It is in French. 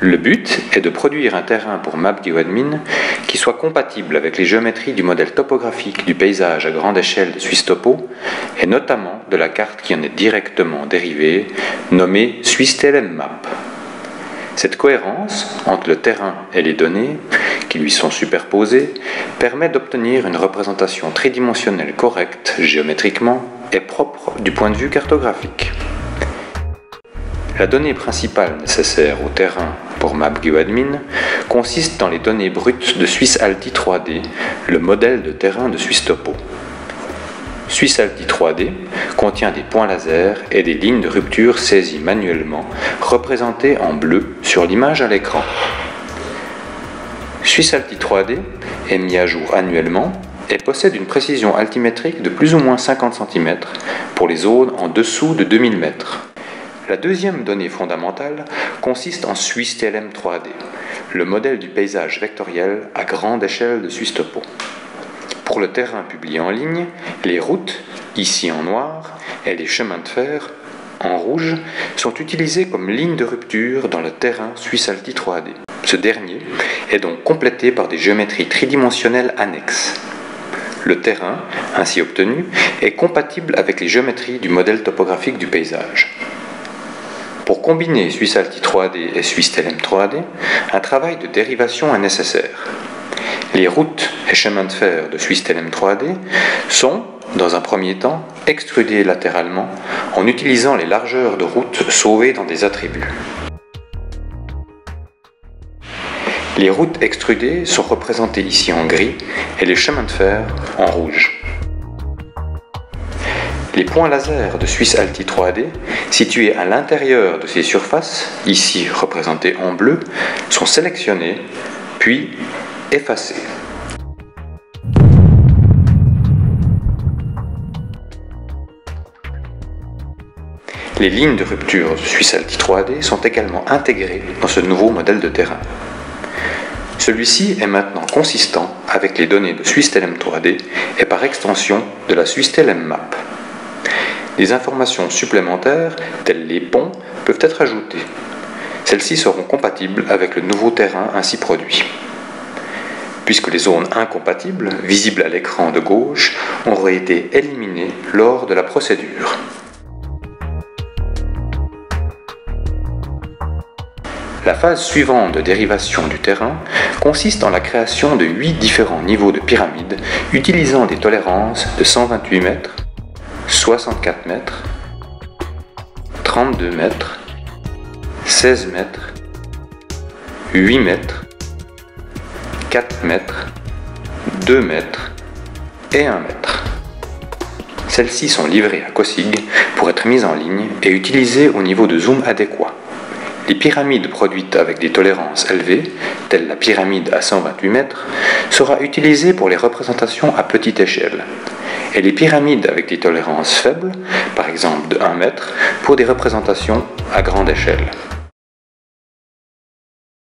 Le but est de produire un terrain pour MapGeoAdmin qui soit compatible avec les géométries du modèle topographique du paysage à grande échelle de SwissTopo et notamment de la carte qui en est directement dérivée, nommée SwissTLM-Map. Cette cohérence entre le terrain et les données qui lui sont superposées permet d'obtenir une représentation tridimensionnelle correcte géométriquement et propre du point de vue cartographique. La donnée principale nécessaire au terrain pour MapGeoAdmin consiste dans les données brutes de SwissAlti 3D, le modèle de terrain de SwissTopo. SwissAlti 3D contient des points laser et des lignes de rupture saisies manuellement, représentées en bleu sur l'image à l'écran. SwissAlti 3D est mis à jour annuellement et possède une précision altimétrique de plus ou moins 50 cm pour les zones en dessous de 2000 mètres. La deuxième donnée fondamentale consiste en SwissTLM 3D, le modèle du paysage vectoriel à grande échelle de SwissTopo. Pour le terrain publié en ligne, les routes, ici en noir, et les chemins de fer, en rouge, sont utilisés comme ligne de rupture dans le terrain SwissAlti 3D. Ce dernier est donc complété par des géométries tridimensionnelles annexes. Le terrain, ainsi obtenu, est compatible avec les géométries du modèle topographique du paysage. Pour combiner SwissAlti 3D et SwissTLM 3D, un travail de dérivation est nécessaire. Les routes et chemins de fer de SwissTLM 3D sont, dans un premier temps, extrudés latéralement en utilisant les largeurs de route sauvées dans des attributs. Les routes extrudées sont représentées ici en gris et les chemins de fer en rouge. Les points laser de SwissAlti 3D, situés à l'intérieur de ces surfaces, ici représentées en bleu, sont sélectionnés, puis effacés. Les lignes de rupture de SwissAlti 3D sont également intégrées dans ce nouveau modèle de terrain. Celui-ci est maintenant consistant avec les données de SwissTLM 3D et par extension de la SwissTLM-Map. Des informations supplémentaires, telles les ponts, peuvent être ajoutées. Celles-ci seront compatibles avec le nouveau terrain ainsi produit. Puisque les zones incompatibles, visibles à l'écran de gauche, auraient été éliminées lors de la procédure. La phase suivante de dérivation du terrain consiste en la création de 8 différents niveaux de pyramide utilisant des tolérances de 128 mètres, 64 mètres, 32 mètres, 16 mètres, 8 mètres, 4 mètres, 2 mètres et 1 mètre. Celles-ci sont livrées à Cosig pour être mises en ligne et utilisées au niveau de zoom adéquat. Les pyramides produites avec des tolérances élevées, telle la pyramide à 128 mètres, sera utilisée pour les représentations à petite échelle, et les pyramides avec des tolérances faibles, par exemple de 1 mètre, pour des représentations à grande échelle.